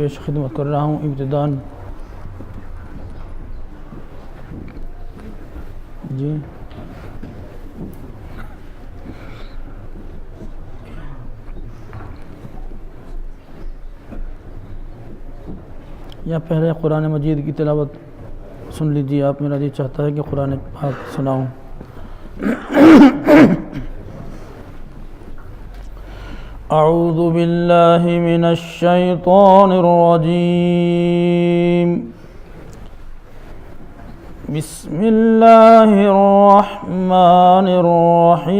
پیش خدمت کر رہا ہوں ابتداً جی یا پہلے قرآن مجید کی تلاوت سن لیجیے آپ. میرا جی چاہتا ہے کہ قرآن پاک سناؤں. اعوذ باللہ من الشیطان الرجیم. بسم اللہ الرحمن الرحیم.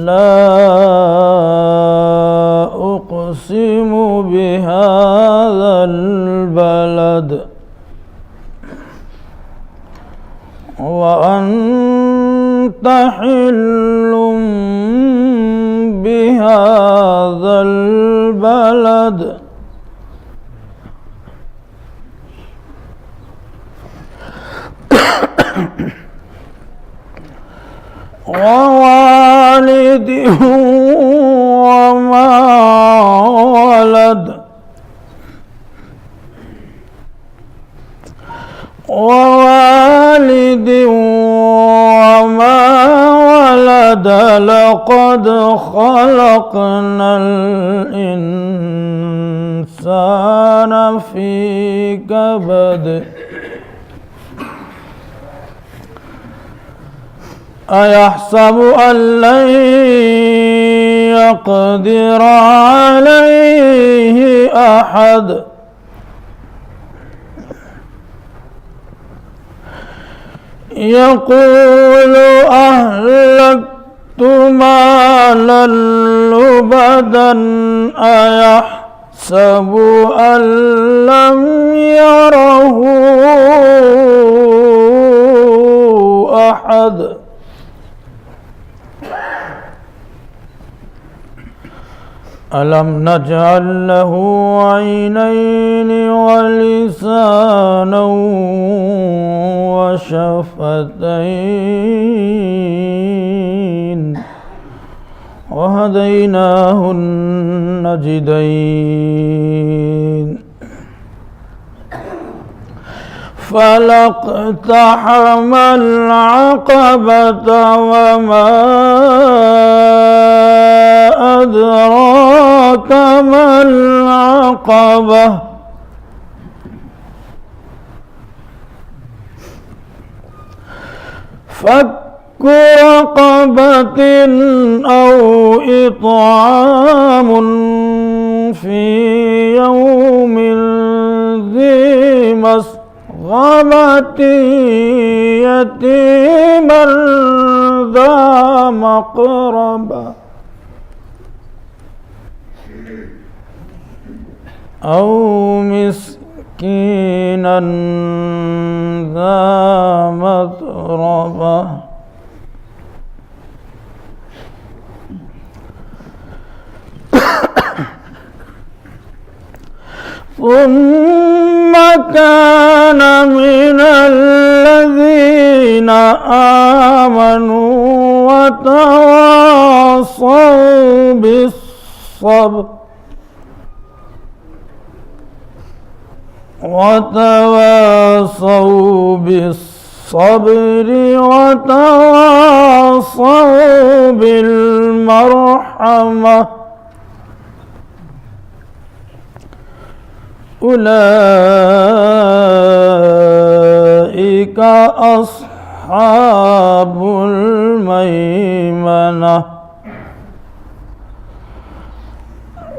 لا اقسم بهذا البلد وأنت حل بهذا البلد ووالد وما ولد ووالد وما ولد لقد خلقنا الإنسان في كبد أيحسب أن لن يقدر عليه أحد يقول أهلكت مالا لبدا أيحسب أن لم يره أحد ألم نجعل له عينين ولسانا وشفتين وهديناه النجدين فلاقتحم العقبة وما أدراك ما العقبة فك رقبة أو إطعام في يوم ذي مسغبة يتيما ذا مقربة أو مسكينا ذا متربة ثم كان من الذين آمنوا وتواصوا بالصبر وتواصوا بالمرحمة أولئك أصحاب الميمنة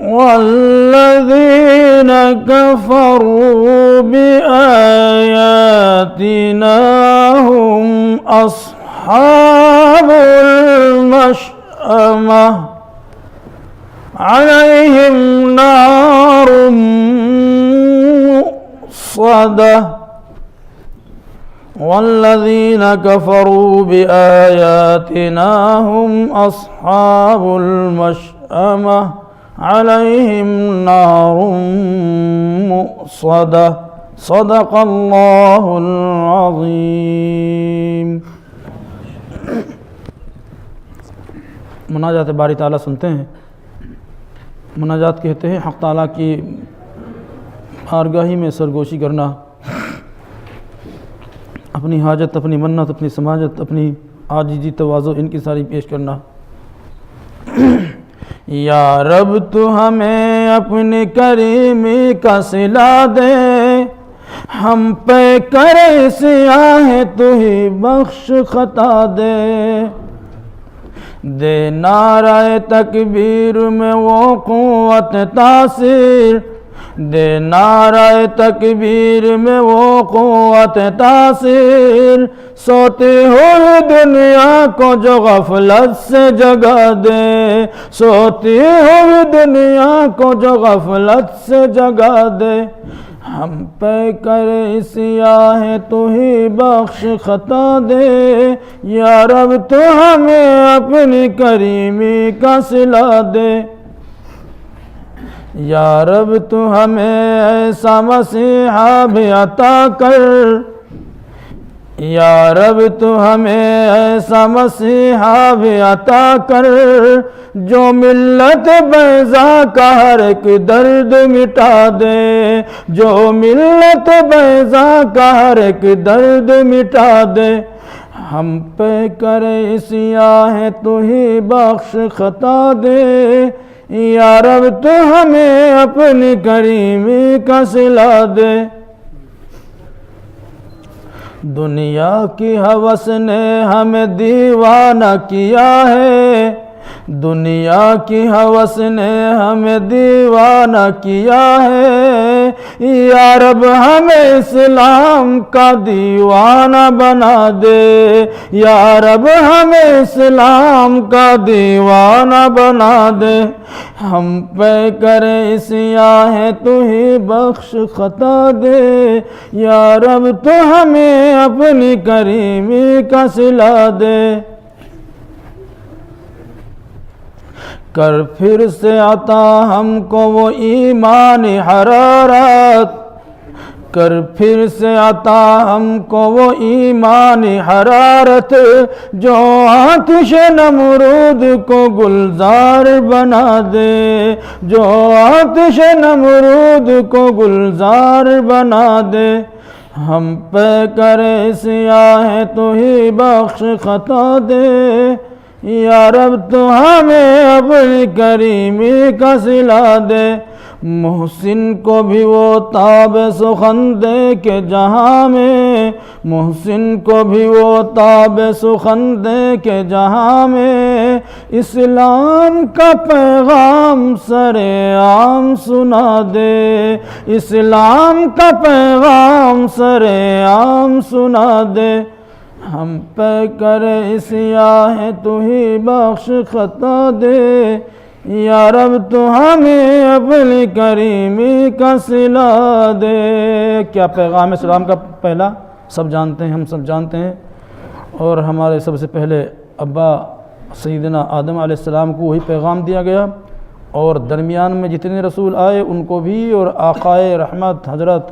والذين كفروا بآياتنا هم أصحاب المشأمة عليهم نار مؤصدة والذين كفروا بآياتنا هم أصحاب المشأمة عليهم نار مؤصدة صدق الله العظيم. مناجات باری تعالیٰ سنتے ہیں۔ مناجات کہتے ہیں حق تعالیٰ کی بارگاہی میں سرگوشی کرنا، اپنی حاجت، اپنی منت، اپنی سماجت، اپنی عاجزی، تواضع، ان کی ساری پیش کرنا۔ یا رب تو ہمیں اپنی کریمی کا صلہ دے، ہم پہ کرے سیاہ تو ہی بخش خطا دے، دے نعرہ تکبیر میں وہ قوت تاثیر، دے نعرہ تکبیر میں وہ قوت تاثیر، سوتی ہوئی دنیا کو جو غفلت سے جگا دے، سوتی ہوئی دنیا کو جو غفلت سے جگا دے، ہم پہ کرے سیاہ تو ہی بخش خطا دے، یا رب تو ہمیں اپنی کریمی کا صلہ دے، یا رب تو ہمیں ایسا مسیحا بھی عطا کر، یا رب تو ہمیں ایسا مسیحا بھی عطا کر، جو ملت بیضا کا ہر ایک درد مٹا دے، جو ملت بیضا کا ہر ایک درد مٹا دے، ہم پہ کرے سیاہ تو ہی بخش خطا دے، یا رب تو ہمیں اپنی کریمی کا صلہ دے۔ دنیا کی ہوس نے ہمیں دیوانہ کیا ہے، دنیا کی ہوس نے ہمیں دیوانہ کیا ہے، یا رب ہمیں اسلام کا دیوانہ بنا دے، یا رب ہمیں اسلام کا دیوانہ بنا دے، ہم پہ کرے سیاہ تو ہی بخش خطا دے، یا رب تو ہمیں اپنی کریمی کا صلہ دے۔ کر پھر سے عطا ہم کو وہ ایمان حرارت، کر پھر سے عطا ہم کو وہ ایمان حرارت، جو آتش نمرود کو گلزار بنا دے، جو آتش نمرود کو گلزار بنا دے، ہم پہ کرے سیاہ تو ہی بخش خطا دے، یا رب تو ہمیں اپنی کریمی کا صلہ دے۔ محسن کو بھی وہ تاب سخن دے کہ جہاں میں، محسن کو بھی وہ تاب سخن دے کہ جہاں میں، اسلام کا پیغام سر عام سنا دے، اسلام کا پیغام سر عام سنا دے، ہم پہ کرے سیاہ تو ہی بخش خطا دے، یا رب تو ہمیں اپنی کریمی کا صلہ دے۔ کیا پیغام اسلام کا پہلا سب جانتے ہیں، ہم سب جانتے ہیں، اور ہمارے سب سے پہلے ابا سیدنا آدم علیہ السلام کو وہی پیغام دیا گیا، اور درمیان میں جتنے رسول آئے ان کو بھی، اور آقائے رحمت حضرت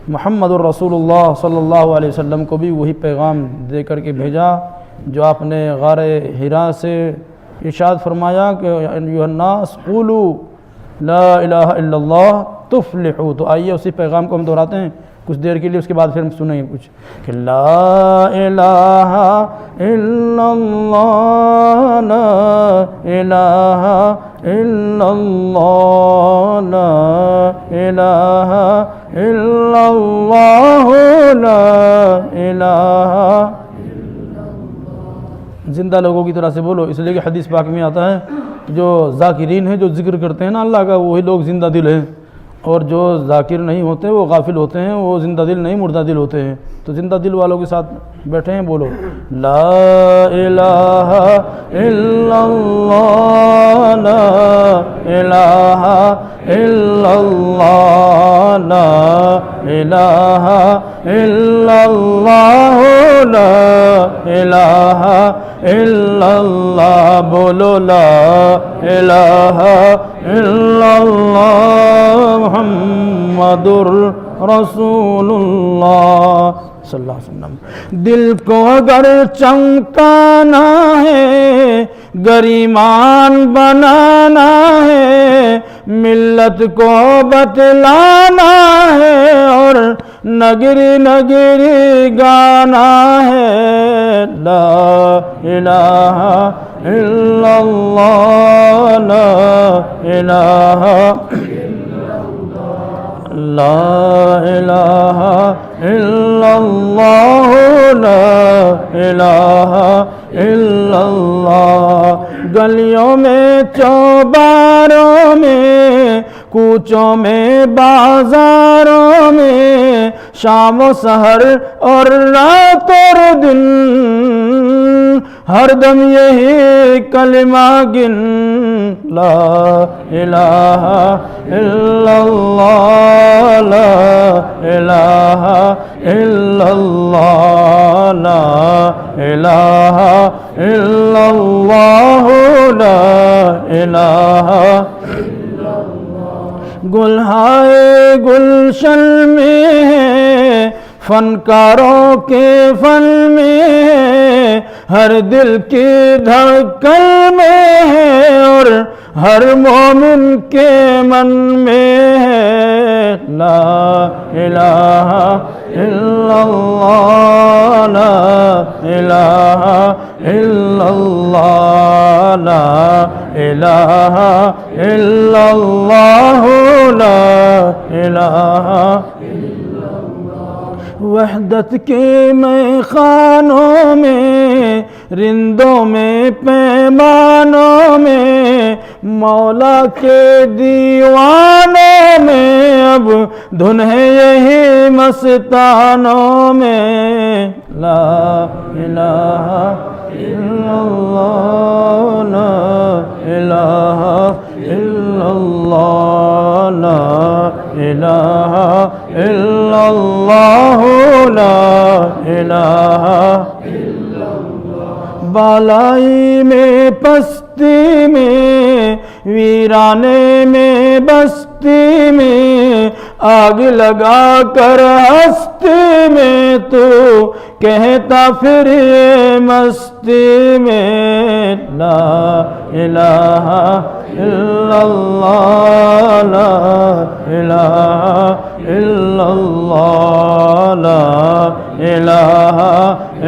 محمد الرسول اللہ صلی اللہ علیہ وسلم کو بھی وہی پیغام دے کر کے بھیجا، جو آپ نے غار حرا سے ارشاد فرمایا کہ ایھا الناس قولوا لا الہ الا اللہ تفلحوا۔ تو آئیے اسی پیغام کو ہم دہراتے ہیں کچھ دیر کے لیے، اس کے بعد پھر ہم سنیں گے کچھ کہ لا الہ الا اللہ، لا الہ الا اللہ، لا الہ الا اللہ، لا الہ۔ زندہ لوگوں کی طرح سے بولو، اس لیے کہ حدیث پاک میں آتا ہے جو ذاکرین ہیں، جو ذکر کرتے ہیں نا اللہ کا، وہی لوگ زندہ دل ہیں، اور جو ذاکر نہیں ہوتے وہ غافل ہوتے ہیں، وہ زندہ دل نہیں مردہ دل ہوتے ہیں۔ تو زندہ دل والوں کے ساتھ بیٹھے ہیں، بولو لا الہ الا اللہ، لا الہ الا اللہ، لا الہ الا اللہ، لا الہ الا اللہ، بولو لا الہ الا اللہ محمد رسول اللہ صلی اللہ علیہ وسلم۔ دل کو اگر چمکانا ہے گریمان بنانا ہے، ملت کو بتلانا ہے اور نگری نگری گانا ہے۔ لا الہ الا اللہ، لا الہ لا الہ الا اللہ، لا الہ الا اللہ۔ گلیوں میں چوباروں میں، کوچوں میں بازاروں میں، شام و سحر اور رات اور دن، ہر دم یہی کلمہ گن۔ لا الہ الا اللہ، لا الہ الا اللہ، لا الہ الا اللہ، لا الہ۔ گلہائے گلشن میں ہے، فنکاروں کے فن میں ہے، ہر دل کی دھڑکن میں ہے اور ہر مومن کے من میں ہے۔ لا الہ الا اللہ، لا الہ الا اللہ، لا الہ الا اللہ، لا الہ۔ وحدت کے میخانوں میں، رندوں میں پیمانوں میں، مولا کے دیوانوں میں، اب دھن ہے یہی مستانوں میں۔ لا الہ الا اللہ، لا الہ الا اللہ، لا الہ الا اللہ، لا الہ۔ بالائی میں پستی میں، ویرانے میں بستی میں، آگ لگا کر ہستی میں، تو کہتا پھر یہ مستی میں۔ لا الہ الا اللہ، لا الہ الا اللہ، لا الہ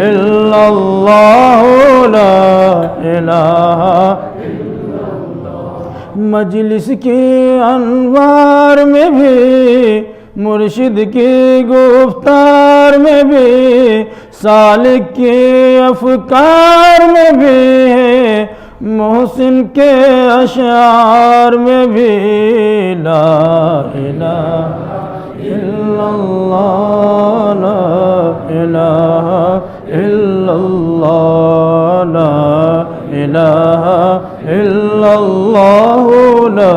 الا اللہ، لا الہ۔ مجلس کی انوار میں بھی، مرشد کی گفتار میں بھی، سالک کے افکار میں بھی ہے، محسن کے اشعار میں بھی۔ لا الہ الا اللہ، لا الہ الا اللہ، لا الہ الا اللہ، لا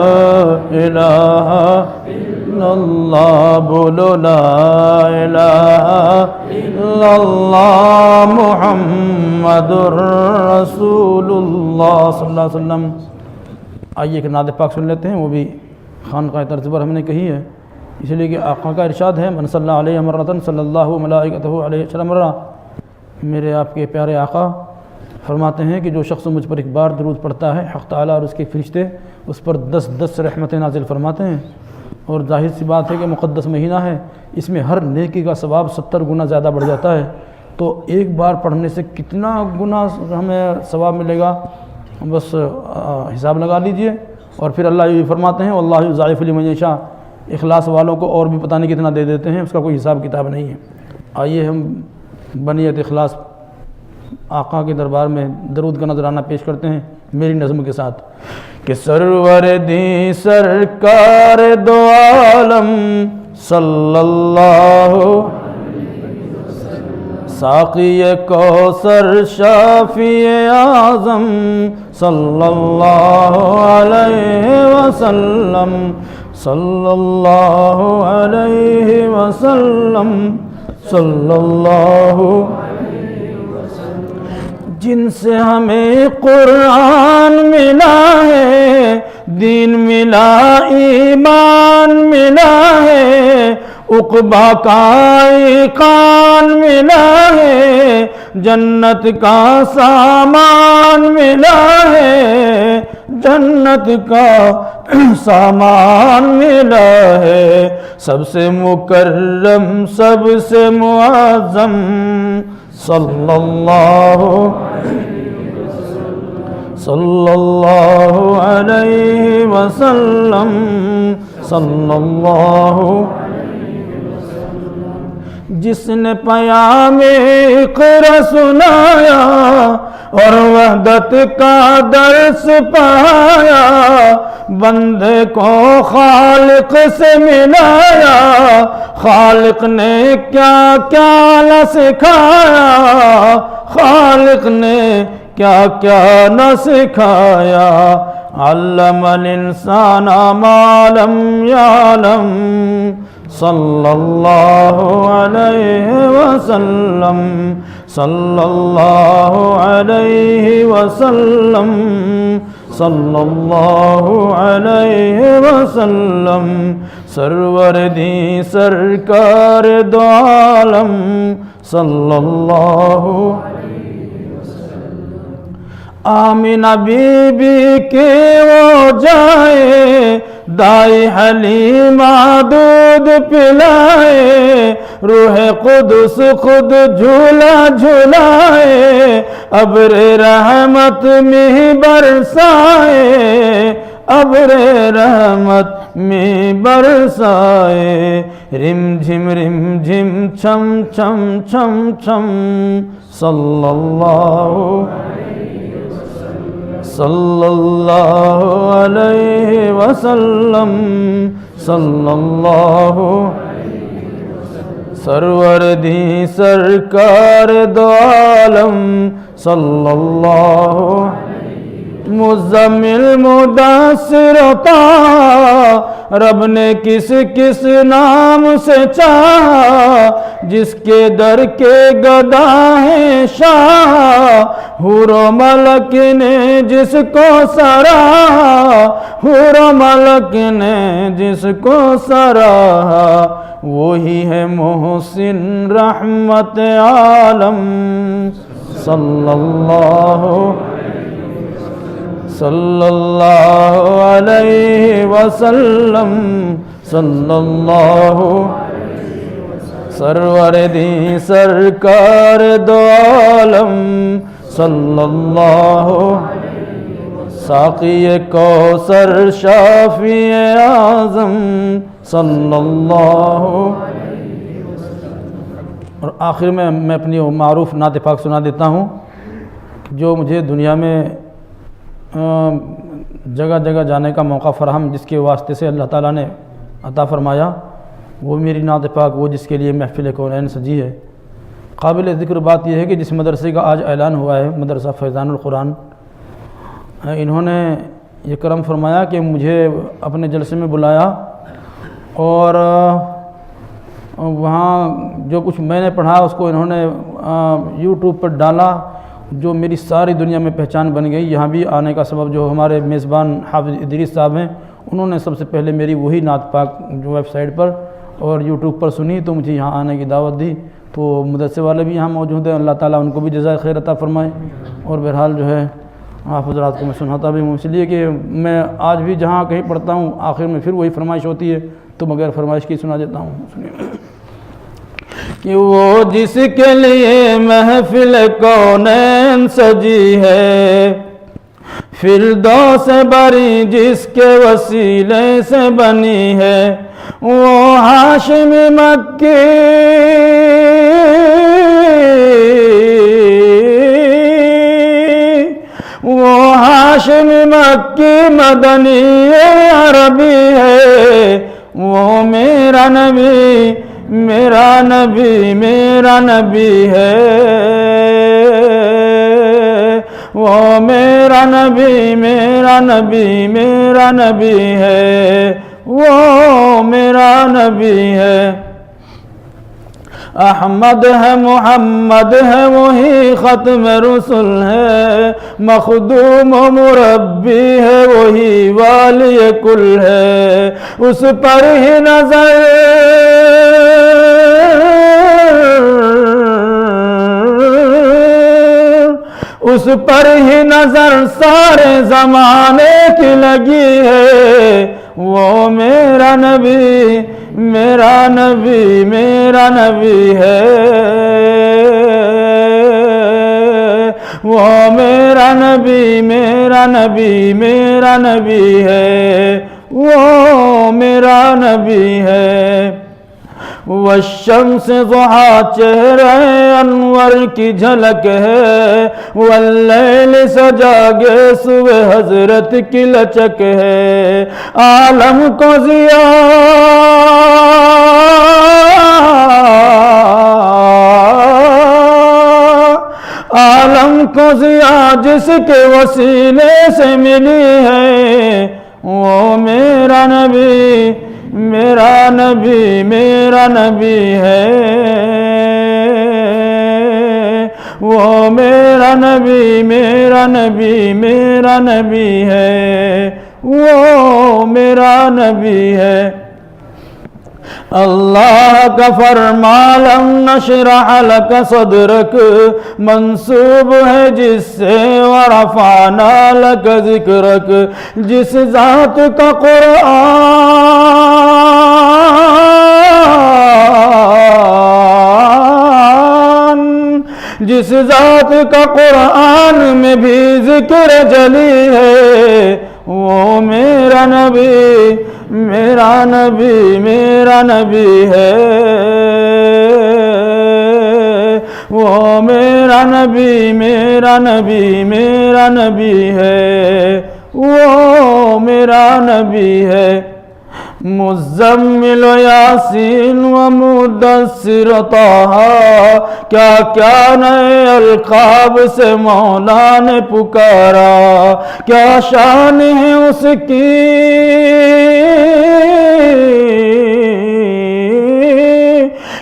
الہ الا اللہ۔ بولو لا الہ الا اللہ محمد رسول اللہ صلی اللہ علیہ وسلم۔ آئیے کہ نعت پاک سن لیتے ہیں، وہ بھی خانقاہ طرز پر ہم نے کہی ہے، اس لیے کہ آقا کا ارشاد ہے من صلی علیہ مرۃ صلی اللہ ملائکتہ علیہ وسلم مرہ۔ میرے آپ کے پیارے آقا فرماتے ہیں کہ جو شخص مجھ پر ایک بار درود پڑھتا ہے، حق تعالیٰ اور اس کے فرشتے اس پر 10 رحمتیں نازل فرماتے ہیں۔ اور ظاہر سی بات ہے کہ مقدس مہینہ ہے، اس میں ہر نیکی کا ثواب 70 گنا زیادہ بڑھ جاتا ہے، تو ایک بار پڑھنے سے کتنا گنا ہمیں ثواب ملے گا بس حساب لگا لیجئے۔ اور پھر اللہ یہ فرماتے ہیں واللہ یضاعف لمن یشاء، اخلاص والوں کو اور بھی پتہ نہیں کتنا دے دیتے ہیں، اس کا کوئی حساب کتاب نہیں ہے۔ آئیے ہم بنیت اخلاص آقا کے دربار میں درود کا نذرانہ پیش کرتے ہیں میری نظم کے ساتھ کہ سرور دی سرکار دو عالم صلی اللہ، ساقی کوثر شافی اعظم صلی اللہ علیہ وسلم، صلی اللہ علیہ وسلم، صلی اللہ جن سے ہمیں قرآن ملا ہے، دین ملا، ایمان ملا ہے، عقبہ کا ایقان ملا ہے، جنت کا سامان ملا ہے، جنت کا سامان ملا ہے، سب سے مکرم سب سے معظم صلی اللہ علیہ وسلم، صلی اللہ جس نے پیام اقرا سنایا اور وحدت کا درس پایا، بندے کو خالق سے ملایا، خالق نے کیا کیا نہ سکھایا، خالق نے کیا کیا نہ سکھایا، علم الانسان ما لم یعلم صلی اللہ علیہ وسلم، صلی اللہ علیہ وسلم، صلی اللہ علیہ وسلم، سرور دی سرکار دو عالم صلی اللہ آمینہ بی بی کے وہ جائے، دائی حلیمہ دودھ پلائے، روح قدس خود جھولا جھولائے، ابر رحمت میں برسائے، ابر رحمت میں برسائے، رم جھم چھم چھم چھم چھم صلی اللہ صلی اللہ علیہ وسلم، صلی اللہ سرور دی سرکار دو عالم صلی اللہ مزمل مدثر طه، رب نے کس کس نام سے چاہا، جس کے در کے گدا ہے شاہ، حور و ملک نے جس کو سراہا، حور و ملک نے جس کو سراہا، وہی ہے محسن رحمت عالم صلی اللہ صلی اللہ علیہ وسلم، صلی اللہ سرور دی سرکار دو عالم صلی اللہ ساقی کوثر شافی اعظم صلی اللہ۔ اور آخر میں اپنی معروف نعت پاک سنا دیتا ہوں، جو مجھے دنیا میں جگہ جگہ جانے کا موقع فراہم جس کے واسطے سے اللہ تعالیٰ نے عطا فرمایا، وہ میری نعت پاک وہ جس کے لیے محفل کونین سجی ہے۔ قابل ذکر بات یہ ہے کہ جس مدرسے کا آج اعلان ہوا ہے، مدرسہ فیضان القرآن، انہوں نے یہ کرم فرمایا کہ مجھے اپنے جلسے میں بلایا اور وہاں جو کچھ میں نے پڑھا اس کو انہوں نے یوٹیوب پر ڈالا، جو میری ساری دنیا میں پہچان بن گئی۔ یہاں بھی آنے کا سبب جو ہمارے میزبان حافظ ادریس صاحب ہیں، انہوں نے سب سے پہلے میری وہی نعت پاک جو ویب سائٹ پر اور یوٹیوب پر سنی تو مجھے یہاں آنے کی دعوت دی۔ تو مدرسے والے بھی یہاں موجود ہیں، اللہ تعالیٰ ان کو بھی جزائے خیر عطا فرمائے۔ اور بہرحال جو ہے آپ حضرات کو میں سناتا بھی ہوں، اس لیے کہ میں آج بھی جہاں کہیں پڑھتا ہوں آخر میں پھر وہی فرمائش ہوتی ہے، تو بغیر فرمائش کی سنا دیتا ہوں۔ سنیے کہ وہ جس کے لیے محفل کونین سجی ہے، فردوس بری جس کے وسیلے سے بنی ہے، وہ ہاشم مکی وہ ہاشم مکی مدنی عربی ہے، وہ میرا نبی میرا نبی میرا نبی ہے، وہ میرا نبی میرا نبی میرا نبی ہے، وہ میرا نبی ہے۔ احمد ہے محمد ہے وہی ختم رسل ہے، مخدوم و مربی ہے وہی والی کل ہے، اس پر ہی نظر اس پر ہی نظر سارے زمانے کی لگی ہے، وہ میرا نبی میرا نبی میرا نبی ہے، وہ میرا نبی میرا نبی میرا نبی ہے، وہ میرا نبی ہے۔ والشمس ضحا چہرہ انور کی جھلک ہے، واللیل سجا گے صبح حضرت کی لچک ہے، عالم کو ضیا عالم کو ضیا جس کے وسیلے سے ملی ہے، وہ میرا نبی میرا نبی میرا نبی ہے، وہ میرا نبی میرا نبی میرا نبی ہے، وہ میرا نبی ہے۔ اللہ کا فرما لم نشرح لک صدرک منسوب ہے جس سے، ورفعنا لک ذکرک جس ذات کا قرآن جس ذات کا قرآن میں بھی ذکر جلی ہے، وہ میرا نبی میرا نبی میرا نبی ہے، وہ میرا نبی میرا نبی میرا نبی ہے، وہ میرا نبی ہے۔ مزمل و یاسین و مدثر طہ، کیا کیا نئے القاب سے مولا نے پکارا، کیا شان ہے اس کی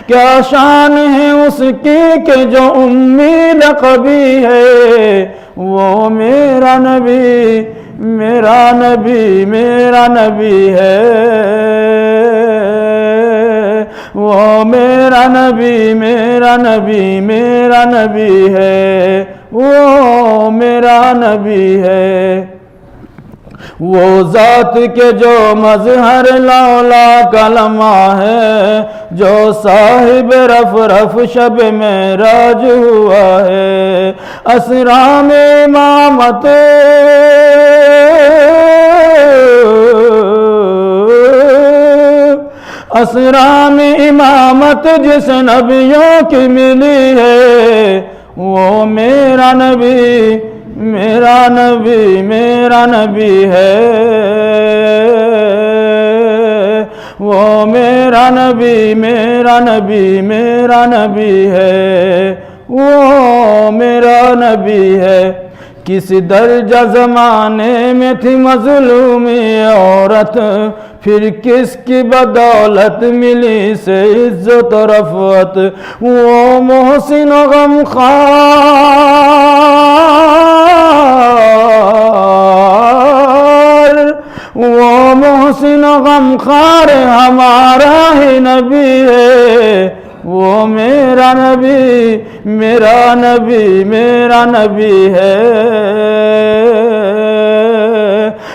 کیا شان ہے اس کی کہ جو امی لقبی ہے، وہ میرا نبی میرا نبی میرا نبی ہے، وہ میرا نبی میرا نبی میرا نبی ہے، وہ میرا نبی ہے۔ وہ ذات کے جو مظہر لولا کلمہ ہے، جو صاحب رف رف شب معراج ہوا ہے، اسرا میں امامت اسرا میں امامت جس نبیوں کی ملی ہے، وہ میرا نبی میرا نبی میرا نبی ہے، وہ میرا نبی میرا نبی میرا نبی ہے، وہ میرا نبی ہے۔ کس درجہ زمانے میں تھی مظلومی عورت، پھر کس کی بدولت ملی سے عزت و رفعت، وہ محسن و غمخوار وہ محسن و غمخوار ہمارا ہی نبی ہے، وہ میرا نبی میرا نبی میرا نبی ہے،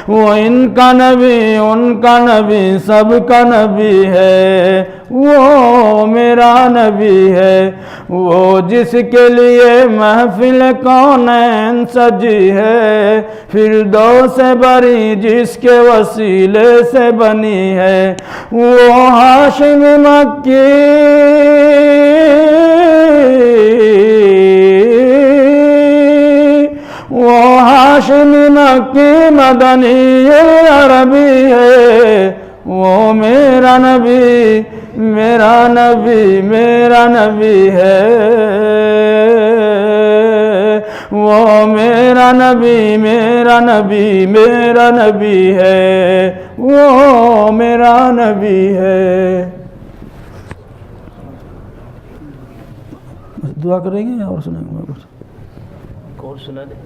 وہ ان کا نبی ان کا نبی سب کا نبی ہے، وہ میرا نبی ہے۔ وہ جس کے لیے محفل کونین سجی ہے، فردوس سے بری جس کے وسیلے سے بنی ہے، وہ ہاشم مکی وہ ہاشم مکی مدنی عربی ہے، وہ میرا نبی میرا نبی میرا نبی ہے، وہ میرا نبی میرا نبی میرا نبی ہے، وہ میرا نبی ہے۔ دعا کریں گے اور سنیں گے کچھ اور سنا دیں۔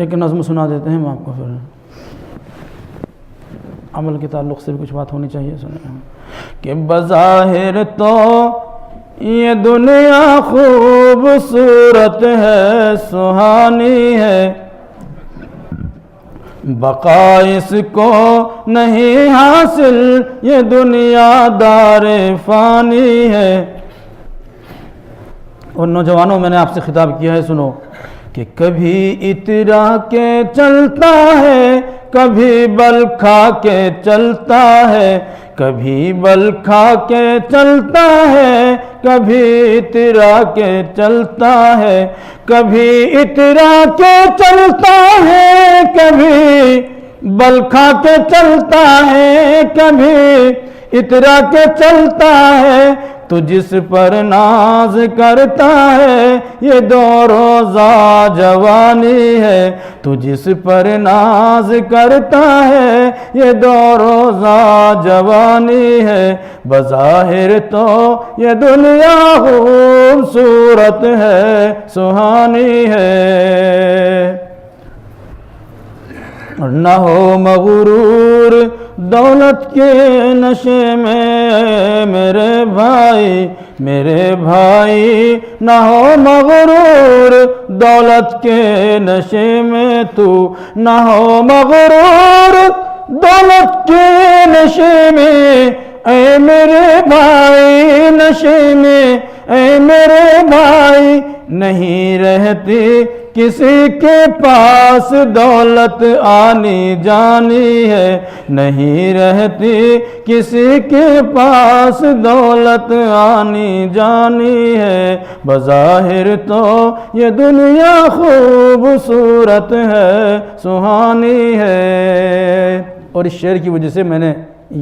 ایک نظم سنا دیتے ہیں ہم آپ کو، پھر عمل کے تعلق سے بھی کچھ بات ہونی چاہیے. سنیں کہ بظاہر تو یہ دنیا خوبصورت ہے، سہانی ہے، بقا اس کو نہیں حاصل، یہ دنیا دار فانی ہے. اور نوجوانوں، میں نے آپ سے خطاب کیا ہے، سنو کہ کبھی اترا کے چلتا ہے، کبھی بل کھا کے چلتا ہے، کبھی بل کھا کے چلتا ہے، کبھی اترا کے چلتا ہے، کبھی اترا کے چلتا ہے، کبھی بل کھا کے چلتا ہے، کبھی اترا کے چلتا ہے. تو جس پر ناز کرتا ہے یہ دو روزہ جوانی ہے، تو جس پر ناز کرتا ہے یہ دو روزہ جوانی ہے. بظاہر تو یہ دنیا خوبصورت ہے، سہانی ہے. نہ ہو مغرور دولت کے نشے میں میرے بھائی، میرے بھائی، نہ ہو مغرور دولت کے نشے میں تو، نہ ہو مغرور دولت کے نشے میں اے میرے بھائی، نشے میں اے میرے بھائی. نہیں رہتی کسی کے پاس دولت آنی جانی ہے، نہیں رہتی کسی کے پاس دولت آنی جانی ہے. بظاہر تو یہ دنیا خوبصورت ہے، سہانی ہے. اور اس شعر کی وجہ سے میں نے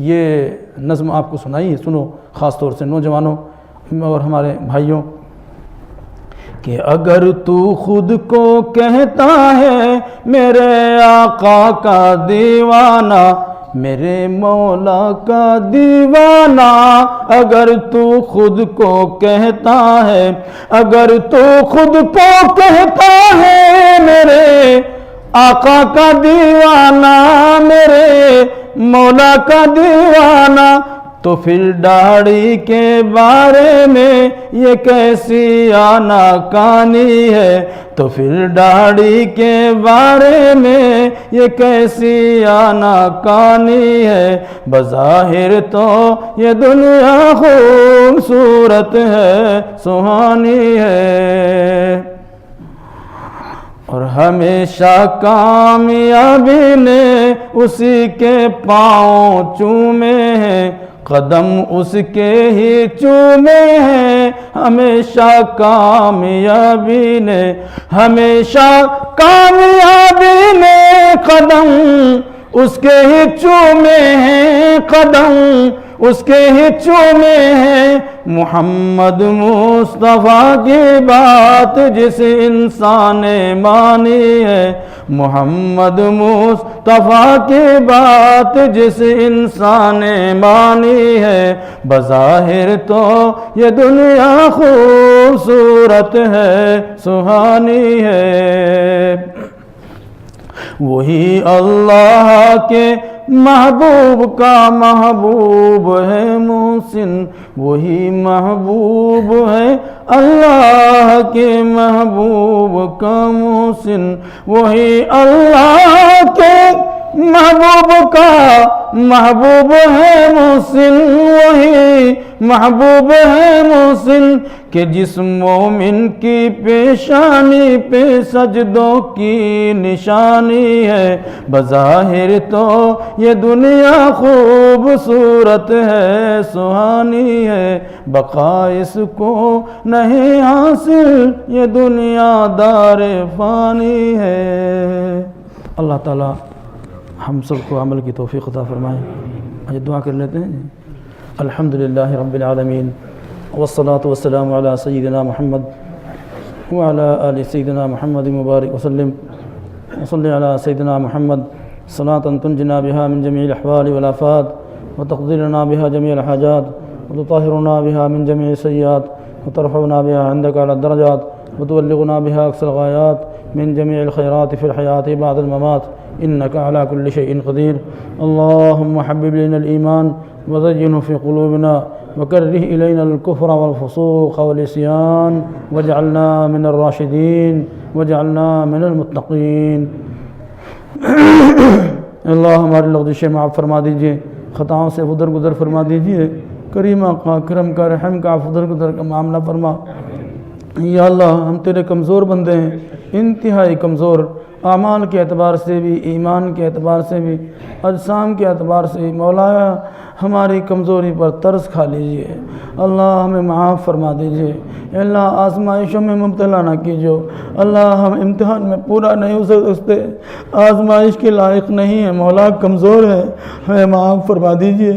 یہ نظم آپ کو سنائی ہے. سنو، خاص طور سے نوجوانوں اور ہمارے بھائیوں، کہ اگر تو خود کو کہتا ہے میرے آقا کا دیوانہ، میرے مولا کا دیوانہ، اگر تو خود کو کہتا ہے، اگر تو خود کو کہتا ہے میرے آقا کا دیوانہ، میرے مولا کا دیوانہ، تو پھر داڑھی کے بارے میں یہ کیسی آناکانی ہے، تو پھر داڑھی کے بارے میں یہ کیسی آناکانی ہے. بظاہر تو یہ دنیا خوبصورت ہے، سہانی ہے. اور ہمیشہ کامیابی نے اسی کے پاؤں چومے ہیں، قدم اس کے ہی چومے ہیں. ہمیشہ کامیابی نے، ہمیشہ کامیابی نے قدم اس کے ہی چومے ہیں، قدم اس کے ہی چومے ہیں. محمد مصطفیٰ کی بات جس انسان نے مانی ہے، محمد مصطفیٰ کی بات جس انسان نے مانی ہے. بظاہر تو یہ دنیا خوبصورت ہے، سہانی ہے. وہی اللہ کے محبوب کا محبوب ہے محسن، وہی محبوب ہے اللہ کے محبوب کا محسن، وہی اللہ کے محبوب کا محبوب ہے محسن، وہی محبوب ہے محسن. کہ جس مومن کی پیشانی پہ سجدوں کی نشانی ہے، بظاہر تو یہ دنیا خوبصورت ہے، سہانی ہے. بقا اس کو نہیں حاصل، یہ دنیا دار فانی ہے. اللہ تعالی ہم سب کو عمل کی توفیق عطا فرمائے. آج دعا کر لیتے ہیں. الحمدللہ رب العالمین، والصلاة والسلام على سيدنا محمد وعلى آل سيدنا محمد مبارك وسلم. وصل على سيدنا محمد صلاة تنجنا بها من جميع الأحوال والآفات، وتقضي لنا بها جميع الحاجات، وتطهرنا بها من جميع السيئات، وترفعنا بها عندك على الدرجات، وتبلغنا بها أقصى الغايات من جميع الخيرات في الحياة بعد الممات إنك على كل شيء قدير. اللهم حبب إلينا الإيمان وزينه في قلوبنا وكره إلينا الكفر والفسوق والعصيان واجعلنا من الراشدين واجعلنا من المتقين. اللہ ہماری لغزشیں معاف فرما دیجئے، خطاؤں سے درگزر فرما دیجئے، کریم آقا کرم کا رحم کا عفو درگزر کا معاملہ فرما. یا اللہ ہم تیرے کمزور بندے ہیں، انتہائی کمزور، اعمال کے اعتبار سے بھی، ایمان کے اعتبار سے بھی، اجسام کے اعتبار سے بھی. مولا ہماری کمزوری پر ترس کھا لیجئے، اللہ ہمیں معاف فرما دیجئے. اللہ آزمائشوں میں مبتلا نہ کیجو، اللہ ہم امتحان میں پورا نہیں ہو سکتے، آزمائش کے لائق نہیں ہیں، مولا کمزور ہے، ہمیں معاف فرما دیجئے.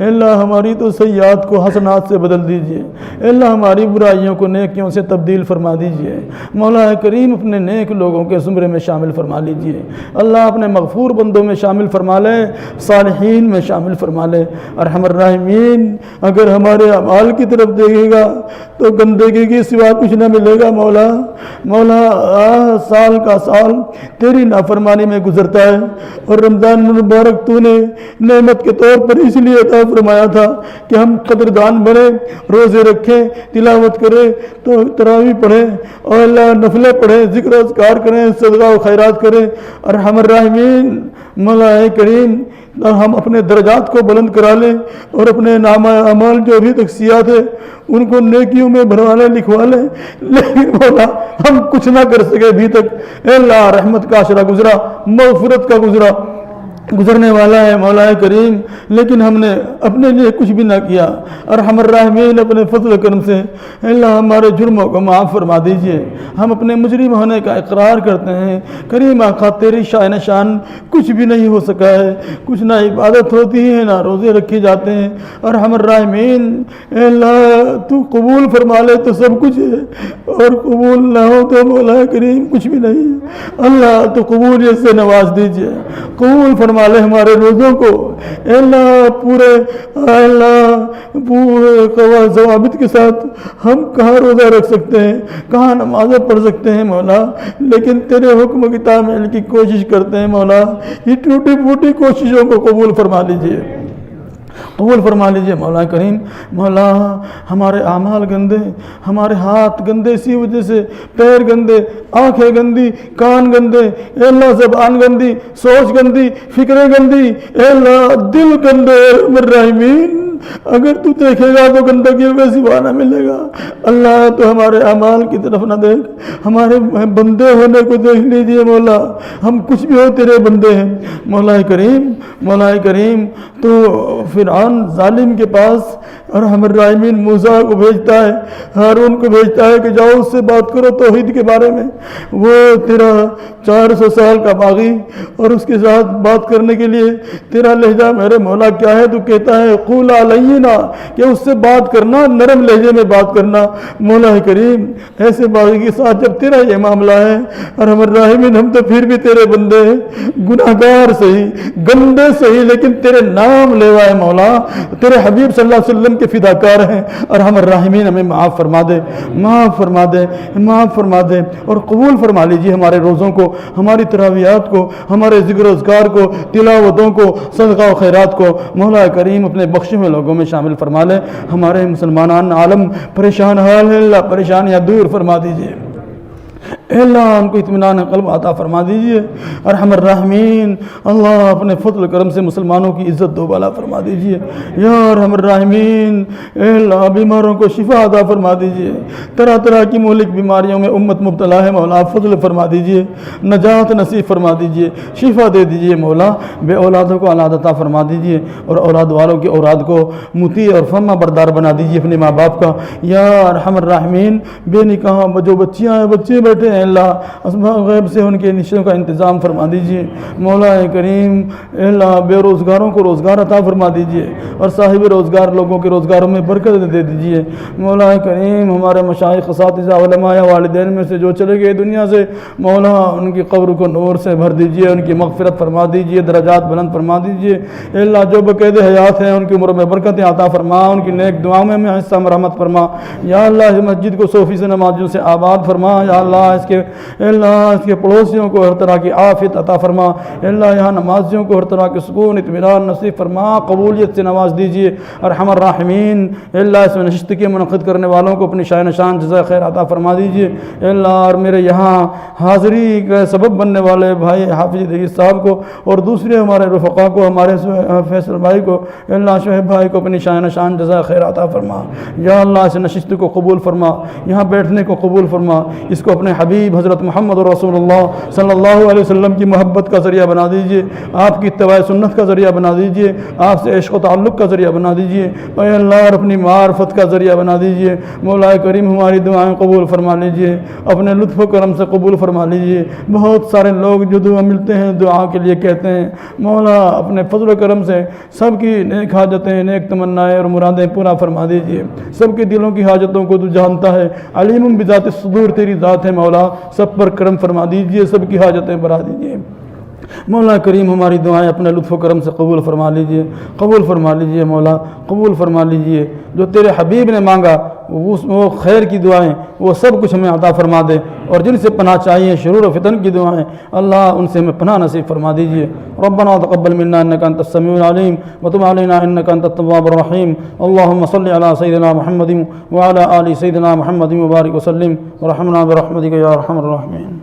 اللہ ہماری تو سیئات کو حسنات سے بدل دیجئے، اللہ ہماری برائیوں کو نیکیوں سے تبدیل فرما دیجئے. مولا کریم اپنے نیک لوگوں کے زمرے میں شامل فرما لیجئے، اللہ اپنے مغفور بندوں میں شامل فرما لے، صالحین میں شامل فرما لے. ارحم الراحمین اگر ہمارے اعمال کی طرف دیکھے گا تو گندگی کے سوا کچھ نہ ملے گا. مولا سال کا سال تیری نافرمانی میں گزرتا ہے، اور رمضان مبارک تو نے نعمت کے طور پر اس لیے عطا فرمایا تھا کہ ہم قدردان بنے، روزے رکھیں، تلاوت کریں، تو تراویح پڑھیں، اور اللہ نفلیں پڑھیں، ذکر و اذکار کریں، صدقہ و خیرات کریں. ارحم الراحمین مولا کریم ہم اپنے درجات کو بلند کرا لیں، اور اپنے نامہ اعمال جو ابھی تک سیاحت ہے ان کو نیکیوں میں بھروا لیں، لکھوا لیں. لیکن مولا ہم کچھ نہ کر سکے ابھی تک. اے اللہ رحمت کا عشرہ گزرا، مغفرت کا گزرنے والا ہے مولا کریم، لیکن ہم نے اپنے لیے کچھ بھی نہ کیا. ارحم الراحمین اپنے فضل و کرم سے اللہ ہمارے جرموں کو معاف فرما دیجئے. ہم اپنے مجرم ہونے کا اقرار کرتے ہیں. کریم آقا تیری شان کچھ بھی نہیں ہو سکا ہے، کچھ نہ عبادت ہوتی ہے نہ روزے رکھے جاتے ہیں. ارحم الراحمین اے اللہ تو قبول فرما لے تو سب کچھ ہے، اور قبول نہ ہو تو مولا کریم کچھ بھی نہیں ہے. اللہ تو قبولیت سے نواز دیجئے، قبول فرما لے ہمارے روزوں کو. اے اللہ پورے ضوابط کے ساتھ ہم کہاں روزہ رکھ سکتے ہیں، کہاں نمازیں پڑھ سکتے ہیں مولا، لیکن تیرے حکم کی تعمیل کی کوشش کرتے ہیں مولا. یہ ٹوٹی پھوٹی کوششوں کو قبول فرما لیجئے، قبول فرما لیجئے مولا کریم. مولا ہمارے اعمال گندے، ہمارے ہاتھ گندے اسی وجہ سے، پیر گندے، آنکھیں گندی، کان گندے، اے اللہ زبان گندی، سوچ گندی، فکریں گندی، اے اللہ دل گندے. الراحمین اگر تو دیکھے گا تو گندگیوں کا سوا نہ ملے گا. اللہ تو ہمارے اعمال کی طرف نہ دیکھ، ہمارے بندے ہونے کو دیکھ لیجئے مولا. ہم کچھ بھی ہو تیرے بندے ہیں مولا کریم. تو فرعون ظالم کے پاس ارحم الراحمین موسیٰ کو بھیجتا ہے، ہارون کو بھیجتا ہے کہ جاؤ اس سے بات کرو توحید کے بارے میں. وہ تیرا 400 سال کا باغی، اور اس کے ساتھ بات کرنے کے لیے تیرا لہجہ میرے مولا کیا ہے؟ تو کہتا ہے قولا لینا، کہ اس سے بات کرنا، نرم لہجے میں بات کرنا. مولا کریم ایسے باغی کے ساتھ جب تیرا یہ معاملہ ہے ارحم الراحمین، ہم تو پھر بھی تیرے بندے ہیں، گناہگار صحیح، گندے صحیح، لیکن تیرے نام لیوائے مولا، تیرے حبیب صلی اللہ علیہ وسلم کے فداکار ہیں. ارحم الراحمین ہمیں معاف فرما دے، معاف فرما دے، معاف فرما دے، اور قبول فرما لیجیے ہمارے روزوں کو، ہماری تراویحات کو، ہمارے ذکر و اذکار کو، تلاوتوں کو، صدقہ و خیرات کو. مولا کریم اپنے بخشے ہوئے لوگوں میں شامل فرما لے. ہمارے مسلمانان عالم پریشان حال ہے، اللہ پریشانیاں دور فرما دیجیے. اے اللہ ہم کو اطمینان قلب عطا فرما دیجئے. ارحم الراحمین اللہ اپنے فضل کرم سے مسلمانوں کی عزت دوبالا فرما دیجئے. یا ارحم الراحمین اے اللہ بیماروں کو شفا عطا فرما دیجئے. طرح طرح کی مہلک بیماریوں میں امت مبتلا ہے مولا، فضل فرما دیجئے، نجات نصیب فرما دیجئے، شفا دے دیجئے مولا. بے اولادوں کو اولاد عطا فرما دیجئے، اور اولاد والوں کی اولاد کو مطیع اور فرما بردار بنا دیجئے اپنے ماں باپ کا. یا ارحم الراحمین بے نکاح جو بچیاں ہیں، بچے بیٹھے ہیں، اللہ اسماء غیب سے ان کے نشوں کا انتظام فرما دیجئے. مولا کریم اے اللہ بے روزگاروں کو روزگار عطا فرما دیجئے، اور صاحب روزگار لوگوں کے روزگاروں میں برکت دے دیجئے. مولا کریم ہمارے مشائخ، اساتذہ، علماء، والدین میں سے جو چلے گئے دنیا سے، مولا ان کی قبر کو نور سے بھر دیجئے، ان کی مغفرت فرما دیجئے، درجات بلند فرما دیجئے. اے اللہ جو بقید حیات ہیں ان کی عمر میں برکتیں عطا فرما، ان کی نیک دعاؤں میں حصہ مرحمت فرما. یا اللہ اس مسجد کو صوفی سے نمازیوں سے آباد فرما. یا اللہ اس کے پڑوسیوں کو ہر طرح کی عافیت عطا فرما، اللہ یہاں نمازیوں کو ہر طرح کے سکون اطمینان نصیب فرما، قبولیت سے نواز دیجیے ارحم الراحمین۔ اللہ اس میں نشست کے منعقد کرنے والوں کو اپنی شان نشان جزائے خیر عطا فرما دیجیے اللہ، اور میرے یہاں حاضری کا سبب بننے والے بھائی حافظ دگیر صاحب کو اور دوسرے ہمارے رفقا کو، ہمارے فیصل بھائی کو، اللہ شعیب بھائی کو اپنی شان نشان جزائے خیر عطا فرما یا اللہ، اس نشست کو قبول فرما، یہاں بیٹھنے کو قبول فرما، اس کو اپنے حبیب حضرت محمد رسول اللہ صلی اللہ علیہ وسلم کی محبت کا ذریعہ بنا دیجیے، آپ کی اتباع سنت کا ذریعہ بنا دیجیے، آپ سے عشق و تعلق کا ذریعہ بنا دیجیے اے اللہ، اور اپنی معرفت کا ذریعہ بنا دیجیے مولا کریم، ہماری دعائیں قبول فرما لیجیے، اپنے لطف و کرم سے قبول فرما لیجیے۔ بہت سارے لوگ جو دعا ملتے ہیں دعا کے لیے کہتے ہیں، مولا اپنے فضل و کرم سے سب کی نیک حاجتیں، نیک تمنائیں اور مرادیں پورا فرما دیجیے، سب کے دلوں کی حاجتوں کو تو جانتا ہے، علیم بذات الصدور تیری ذات ہے مولا، سب پر کرم فرما دیجیے، سب کی حاجتیں بڑھا دیجیے مولا کریم، ہماری دعائیں اپنے لطف و کرم سے قبول فرما لیجیے، قبول فرما لیجیے مولا، قبول فرما لیجیے، جو تیرے حبیب نے مانگا وہ خیر کی دعائیں وہ سب کچھ ہمیں عطا فرما دے، اور جن سے پناہ چاہیے شرور و فتن کی دعائیں اللہ ان سے ہمیں پناہ نصیب فرما دیجیے۔ ربنا تقبل منا انک انت السمیع العلیم وتب علینا انک انت التواب الرحیم، اللهم صل علی سیدنا محمد وعلی آل سیدنا محمد وبارک وسلم ورحمنا برحمتک یا ارحم الراحمین۔